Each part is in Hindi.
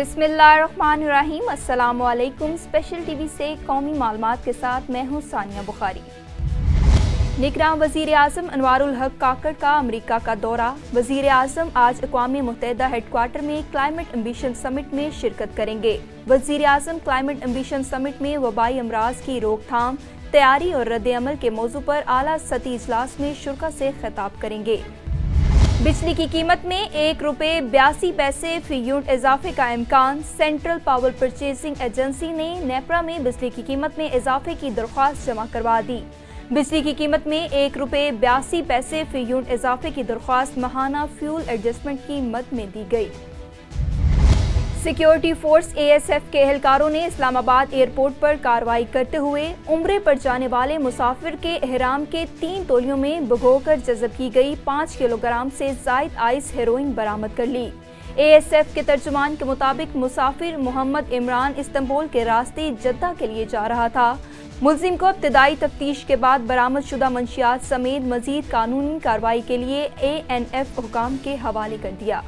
बिस्मिल्लाहिर्रहमानिर्रहीम। अस्सलामुअलैकुम। स्पेशल टीवी से कौमी मालूमात के साथ मैं हूँ सानिया बुखारी। निगरान वज़ीर आज़म अनवारुल हक काकड़ का अमरीका का दौरा। वज़ीर आज़म आज अक़वाम मुत्तहिदा हेडक्वार्टर में क्लाइमेट एम्बिशन समिट में शिरकत करेंगे। वज़ीर आज़म क्लाइमेट एम्बिशन समिट में वबाई अमराज की रोकथाम, तैयारी और रद्द-ए-अमल के मौजू पर आला सतही इजलास में शुरा से खिताब करेंगे। बिजली की कीमत में ₹1.82 फी यूनिट इजाफे का इम्कान। सेंट्रल पावर परचेजिंग एजेंसी ने नेपरा में बिजली की कीमत में इजाफे की दरख्वास्त जमा करवा दी। बिजली की कीमत में ₹1.82 फी यूनिट इजाफे की दरख्वास्त माहाना फ्यूल एडजस्टमेंट की मद में दी गई। सिक्योरिटी फोर्स ASF के एहलकारों ने इस्लामाबाद एयरपोर्ट पर कार्रवाई करते हुए उम्रे पर जाने वाले मुसाफिर के एहराम के 3 तोलियों में भिगोकर जज़ब की गई 5 किलोग्राम से ज़ायद आइस हेरोइन बरामद कर ली। ASF के तर्जुमान के मुताबिक मुसाफिर मोहम्मद इमरान इस्तांबुल के रास्ते जद्दा के लिए जा रहा था। मुल्जिम को इब्तिदाई तफ्तीश के बाद बरामद शुदा मंशियात समेत मजीद कानूनी कार्रवाई के लिए ANF हुकाम के हवाले कर दिया।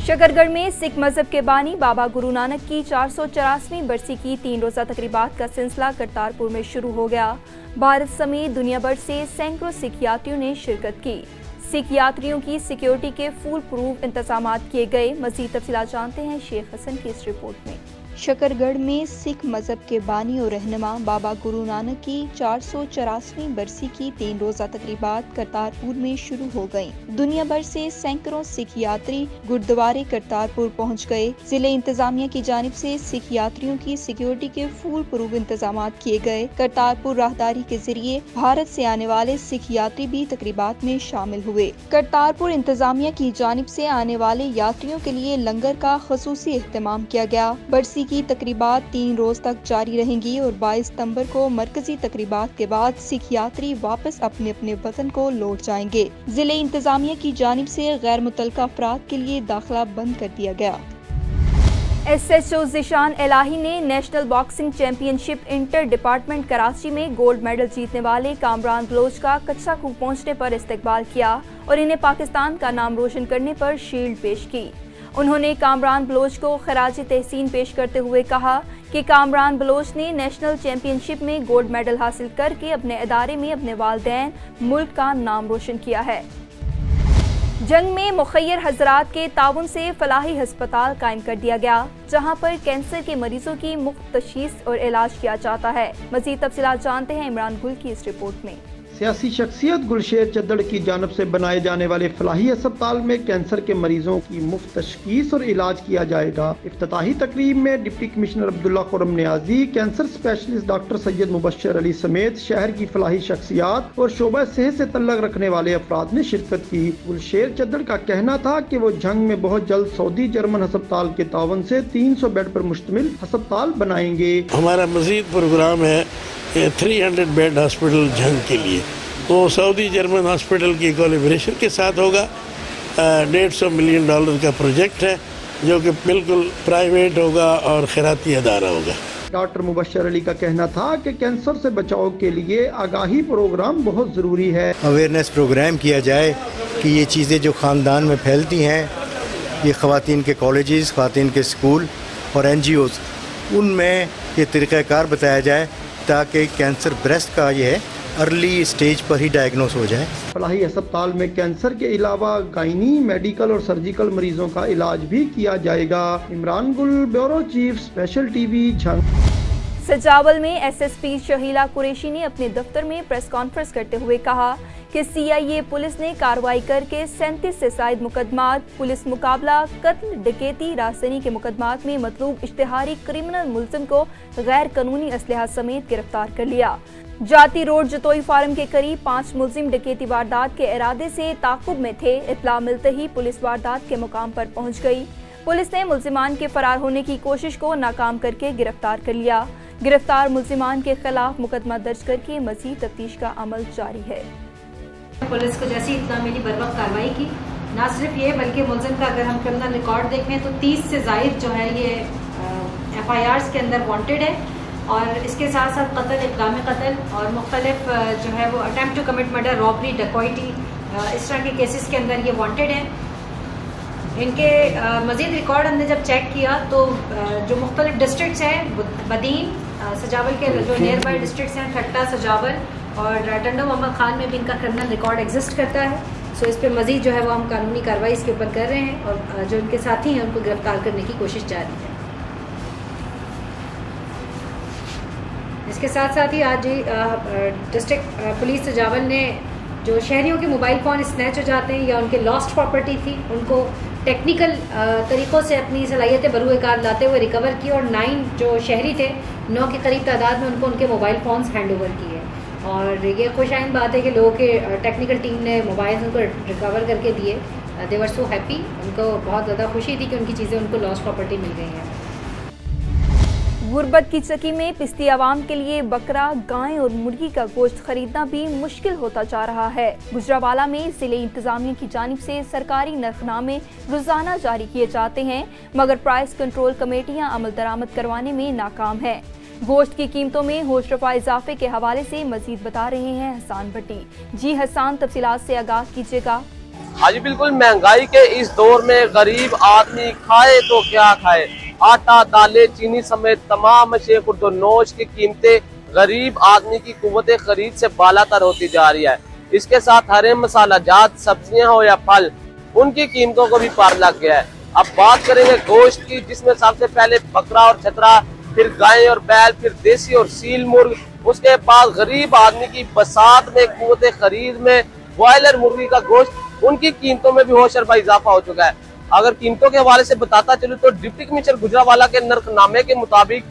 शकरगढ़ में सिख मजहब के बानी बाबा गुरु नानक की 484वीं बरसी की 3 रोज़ा तकरीबात का सिलसिला करतारपुर में शुरू हो गया। भारत समेत दुनिया भर से सैकड़ों सिख यात्रियों ने शिरकत की। सिख यात्रियों की सिक्योरिटी के फुल प्रूफ इंतजाम किए गए। मज़ीद तफसीलात जानते हैं शेख हसन की इस रिपोर्ट में। शकरगढ़ में सिख मजहब के बानी और रहनुमा बाबा गुरु नानक की 484वीं बरसी की 3 रोज़ा तकरीबात करतारपुर में शुरू हो गयी। दुनिया भर से सैकड़ों सिख यात्री गुरुद्वारे करतारपुर पहुँच गए। जिले इंतजामिया की जानिब से सिख यात्रियों की सिक्योरिटी के फुल प्रूफ इंतजाम किए गए। करतारपुर राहदारी के जरिए भारत से आने वाले सिख यात्री भी तकरीबात में शामिल हुए। करतारपुर इंतजामिया की जानिब से आने वाले यात्रियों के लिए लंगर का खसूसी एहतमाम किया गया। बरसी की तकरीबात 3 रोज तक जारी रहेंगी और 22 सितंबर को मरकजी तकरीबात के बाद सिख यात्री वापस अपने अपने वतन को लौट जाएंगे। जिले इंतजामिया की जानिब से गैर मुतल्लका अफराद के लिए दाखिला बंद कर दिया गया। SHO ज़िशान इलाही ने national boxing championship inter department Karachi में गोल्ड मेडल जीतने वाले कामरान बलोच का कच्चा खूह पहुँचने पर इस्तकबाल किया और इन्हें पाकिस्तान का नाम रोशन करने पर शील्ड पेश की। उन्होंने कामरान बलोच को खराज तहसीन पेश करते हुए कहा कि कामरान बलोच ने नेशनल चैंपियनशिप में गोल्ड मेडल हासिल करके अपने इदारे में अपने वालिदैन मुल्क का नाम रोशन किया है। जंग में मुखय्यर हजरात के ताउन से फलाही हस्पताल कायम कर दिया गया, जहां पर कैंसर के मरीजों की मुफ्त तशखीस और इलाज किया जाता है। मजीद तफसीलात जानते हैं इमरान गुल की इस रिपोर्ट में। सियासी शख्सियत गुलशेर चद्दड़ की जानब से बनाए जाने वाले फलाही अस्पताल में कैंसर के मरीजों की मुफ्त तशखीस और इलाज किया जाएगा। इफ्तिताही तकरीब में deputy commissioner Abdullah Khurram Niazi, cancer specialist doctor Syed Mubashir Ali समेत शहर की फलाही शख्सियात और शोबा सेहत से तल्लक रखने वाले अफराद ने शिरकत की। गुलशेर चद्दड़ का कहना था कि वो जंग में बहुत जल्द सऊदी जर्मन अस्पताल के तावन से 300 बेड पर मुश्तमिल अस्पताल बनाएंगे। हमारा मजीद प्रोग्राम है 300 बेड हॉस्पिटल जंग के लिए, तो सऊदी जर्मन हॉस्पिटल की कोलैबोरेशन के साथ होगा। $150 मिलियन का प्रोजेक्ट है जो कि बिल्कुल प्राइवेट होगा और खैराती अदारा होगा। डॉक्टर मुबश्शिर अली का कहना था कि कैंसर से बचाव के लिए आगाही प्रोग्राम बहुत ज़रूरी है। अवेयरनेस प्रोग्राम किया जाए कि ये चीज़ें जो ख़ानदान में फैलती हैं, ये ख़वातीन के कॉलेजेस, ख़वातीन के स्कूल और NGOs, उनमें ये तरीक़ाकार बताया जाए ताकि कैंसर ब्रेस्ट का ये है अर्ली स्टेज पर ही डायग्नोस हो जाए। फलाही अस्पताल में कैंसर के अलावा गायनी, मेडिकल और सर्जिकल मरीजों का इलाज भी किया जाएगा। इमरान गुल, bureau chief, special TV, Jhang. सजावल में SSP शहीला कुरैशी ने अपने दफ्तर में प्रेस कॉन्फ्रेंस करते हुए कहा कि CIA पुलिस ने कार्रवाई करके 37 से ज़ायद मुकदमात, पुलिस मुकाबला, कत्ल, डकैती, रासनी के मुकदमात में मतलूब इश्तिहारी क्रिमिनल मुल्जिम को गैर कानूनी असलहा समेत गिरफ्तार कर लिया। जाती रोड जतोई फार्म के करीब 5 मुल्जिम डकैती वारदात के इरादे से ताकुब में थे। इत्तला मिलते ही पुलिस वारदात के मुकाम पर पहुंच गई। पुलिस ने मुल्जिमान के फरार होने की कोशिश को नाकाम करके गिरफ्तार कर लिया। गिरफ्तार मुल्जिमान के खिलाफ मुकदमा दर्ज करके मजीद तफ्तीश का अमल जारी है। पुलिस को जैसी इतना मिली बर वक्त कार्रवाई की। ना सिर्फ ये बल्कि मुल्जिम का अगर हम क्रिमिनल रिकॉर्ड देखें तो 30 से ज़ायद जो है ये FIRs के अंदर वांटेड है और इसके साथ साथ कत्ल, इक़दाम कत्ल और मुख्तलिफ जो है वो attempt to commit murder, robbery, dacoity, इस तरह के केसेस के अंदर ये वांटेड है। इनके मज़ीद रिकॉर्ड हमने जब चेक किया तो जो मुख्तलिफ डिस्ट्रिक्ट्स हैं, बदीन, सजावल के जो नियर बाई डिस्ट्रिक्ट्स हैं, ठट्टा, सजावल और टंडो मोहम्मद खान में भी इनका क्रिमिनल रिकॉर्ड एग्जिस्ट करता है। सो इस पर मज़ीद जो है वो हम कानूनी कार्रवाई इसके ऊपर कर रहे हैं और जो इनके साथी हैं उनको गिरफ्तार करने की कोशिश जारी है। इसके साथ साथ ही आज डिस्ट्रिक्ट पुलिस सजावल ने जो शहरियों के मोबाइल फ़ोन स्नैच हो जाते हैं या उनके लॉस्ट प्रॉपर्टी थी, उनको टेक्निकल तरीक़ों से अपनी सलाहियतें बरूए कार लाते हुए रिकवर की और 9 जो शहरी थे, 9 के करीब तादाद में उनको उनके मोबाइल फ़ोन्स हैंड ओवर किए। और ये खुशाइन बात है कि लोगों के टेक्निकल टीम ने मोबाइल उनको रिकवर करके दिए। दे वर सो हैप्पी, उनको बहुत ज़्यादा खुशी थी कि उनकी चीज़ें उनको लॉस्ट प्रॉपर्टी मिल गई हैं। गुर्बत की चक्की में पिस्ती आवाम के लिए बकरा, गाय और मुर्गी का गोश्त खरीदना भी मुश्किल होता जा रहा है। गुजरावाला में जिले इंतजामिया की जानिब से सरकारी नरखनामे रोजाना जारी किए जाते हैं, मगर प्राइस कंट्रोल कमेटियां अमल दरामद करवाने में नाकाम है। गोश्त की कीमतों में होश रफा इजाफे के हवाले से मजीद बता रहे हैं हसान भट्टी। जी हसान, तफसीलात से आगाह कीजिएगा। हाँ जी बिल्कुल, महंगाई के इस दौर में गरीब आदमी खाए तो क्या खाए। आटा, दालें, चीनी समेत तमाम अशिया खुर्दोनोश की कीमतें गरीब आदमी की कुव्वत खरीद से बालातर होती जा रही है। इसके साथ हरे मसाला जात सब्जियां हो या फल, उनकी कीमतों को भी पार लग गया है। अब बात करेंगे गोश्त की, जिसमें सबसे पहले बकरा और छतरा, फिर गाय और बैल, फिर देसी और सील मुर्ग, उसके बाद गरीब आदमी की बसात में कुव्वत खरीद में ब्रॉयलर मुर्गी का गोश्त, उनकी कीमतों में भी होशरफा इजाफा हो चुका है। अगर कीमतों के हवाले से बताता चलूं तो डिप्टी कमिश्नर गुजरावाला के नर्खनामे के मुताबिक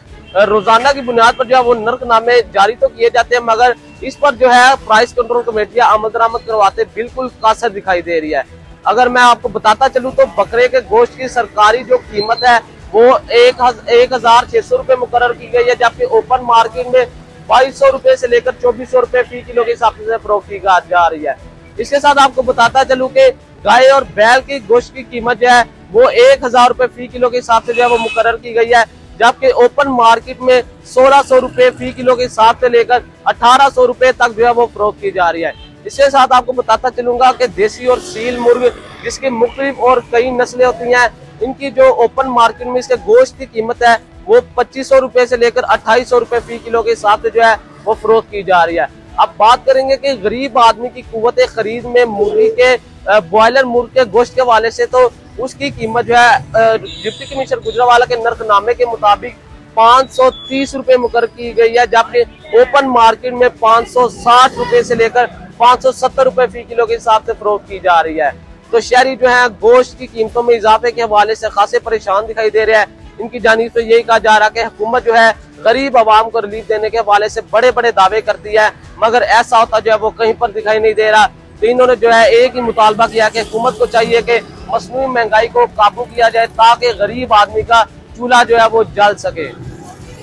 रोजाना की बुनियाद पर जो है वो नर्खनामे जारी तो किए जाते हैं, मगर इस पर जो है प्राइस कंट्रोल कमेटियां अमल दरामद करवाते बिल्कुल कासर दिखाई दे रही है। अगर मैं आपको बताता चलूं तो बकरे के गोश्त की सरकारी जो कीमत है वो 1,600 रुपए मुकर्रर की गई है, जबकि ओपन मार्केट में 2200 रुपए से लेकर 2400 रुपए फी किलो के हिसाब से फरोख्त की जा रही है। इसके साथ आपको बताता चलूं कि गाय और बैल की गोश्त की कीमत जो है वो 1000 रुपए फी किलो के हिसाब से जो है वो मुकर्रर की गई है, जबकि ओपन मार्केट में 1600 रुपए फी किलो के हिसाब से लेकर 1800 रुपए तक जो है वो फरोख्त की जा रही है। इसके साथ आपको बताता चलूंगा कि देसी और सील मुर्ग, जिसकी मुख्तलिफ और कई नस्लें होती हैं, इनकी जो ओपन मार्केट में इसके गोश्त की कीमत है वो 2500 रुपए से लेकर 2800 रुपए फी किलो के हिसाब से जो है वो फरोख्त की जा रही है। अब बात करेंगे कि गरीब आदमी की कुव्वत खरीद में मुर्गी के ब्रॉयलर मुर्ग के गोश्त के वाले से तो उसकी कीमत जो है डिप्टी कमिश्नर गुजरावाला के नर्खनामे के मुताबिक 530 रुपए मुकर्रर की गई है, जबकि ओपन मार्केट में 560 रुपए से लेकर 570 रुपए फी किलो के हिसाब से फरोख्त की जा रही है। तो शहरी जो है गोश्त की कीमतों में इजाफे के हवाले से खासे परेशान दिखाई दे रहे हैं। इनकी जानिब से यही कहा जा रहा है कि हुकूमत जो है गरीब आवाम को रिलीफ देने के हवाले से बड़े बड़े दावे करती है, मगर ऐसा होता जो है वो कहीं पर दिखाई नहीं दे रहा। तो इन्होंने जो है एक ही मुतालबा किया कि हुकूमत को चाहिए कि मसनूई महंगाई को काबू किया जाए ताकि गरीब आदमी का चूल्हा जो है वो जल सके।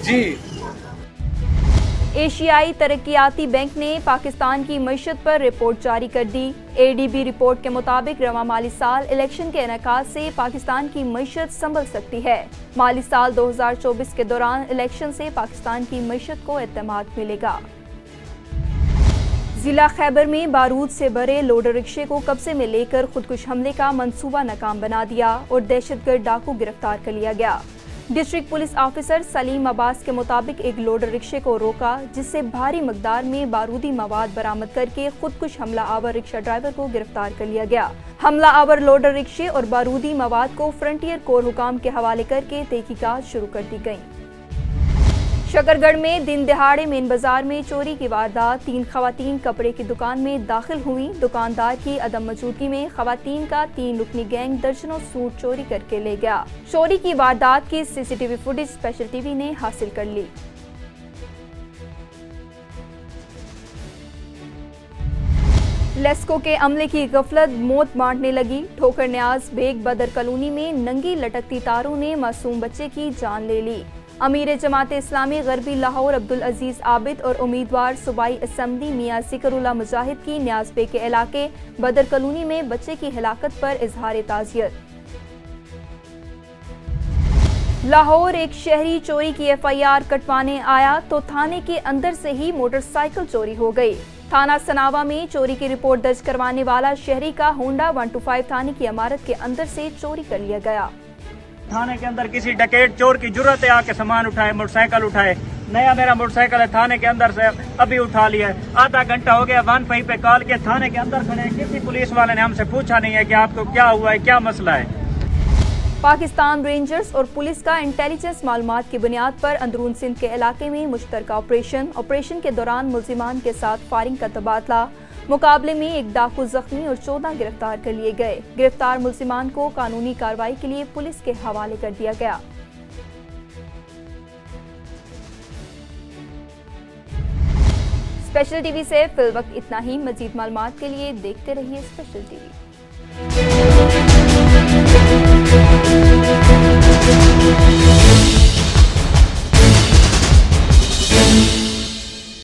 जी, एशियाई तरक्याती बैंक ने पाकिस्तान की मईशत पर रिपोर्ट जारी कर दी। एडीबी रिपोर्ट के मुताबिक रवा माली साल इलेक्शन के इनेकाद से पाकिस्तान की मईशत संभल सकती है। माली साल 2024 के दौरान इलेक्शन से पाकिस्तान की मईशत को एतमाद मिलेगा। जिला खैबर में बारूद से भरे लोडर रिक्शे को कब्जे में लेकर खुदकुश हमले का मंसूबा नाकाम बना दिया और दहशतगर्द डाकू गिरफ्तार कर लिया गया। District police officer Salim Abbas के मुताबिक एक लोडर रिक्शे को रोका, जिससे भारी मकदार में बारूदी मवाद बरामद करके खुदकुश हमला आवर रिक्शा ड्राइवर को गिरफ्तार कर लिया गया। हमला आवर लोडर रिक्शे और बारूदी मवाद को फ्रंटियर कोर हुकाम के हवाले करके तहकीकात शुरू कर दी गई। शकरगढ़ में दिन दिहाड़े मेन बाजार में चोरी की वारदात। 3 खवातीन कपड़े की दुकान में दाखिल हुई। दुकानदार की अदम मौजूदगी में खवातीन का 3 रुकनी गैंग दर्जनों सूट चोरी करके ले गया। चोरी की वारदात की सीसीटीवी फुटेज स्पेशल टीवी ने हासिल कर ली। लेस्को के अमले की गफलत मौत बांटने लगी। ठोकर न्याज बेग बदर कॉलोनी में नंगी लटकती तारों ने मासूम बच्चे की जान ले ली। अमीर जमात इस्लामी गरबी लाहौर अब्दुल अजीज आबिद और उम्मीदवार सूबाई असम्बली मियां जिकरुल्लाह मुजाहिद की न्याज बेग के इलाके बदर कॉलोनी में बच्चे की हिलाकत पर इजहार ताज़ियत। लाहौर एक शहरी चोरी की FIR कटवाने आया तो थाने के अंदर से ही मोटरसाइकिल चोरी हो गई। थाना सनावा में चोरी की रिपोर्ट दर्ज करवाने वाला शहरी का होंडा 125 थाने की इमारत के अंदर से चोरी कर लिया गया। थाने के अंदर किसी डकैत चोर की जरूरत है आके सामान उठाए, मोटरसाइकिल उठाए। नया मेरा मोटरसाइकिल है, थाने के अंदर से अभी उठा लिया है। आधा घंटा हो गया 15 पे कॉल के थाने के अंदर खड़े हैं। किसी पुलिस वाले ने हमसे पूछा नहीं है कि आपको क्या हुआ है, क्या मसला है। पाकिस्तान रेंजर्स और पुलिस का इंटेलिजेंस मालूमात की बुनियाद पर अंदरून सिंध के इलाके में मुश्तरका ऑपरेशन के दौरान मुल्जिमान के साथ फायरिंग का तबादला। मुकाबले में एक डाकू जख्मी और 14 गिरफ्तार कर लिए गए। गिरफ्तार मुल्जिमान को कानूनी कार्रवाई के लिए पुलिस के हवाले कर दिया गया। स्पेशल टीवी से फिल वक्त इतना ही। मजीद मालूमात के लिए देखते रहिए स्पेशल टीवी।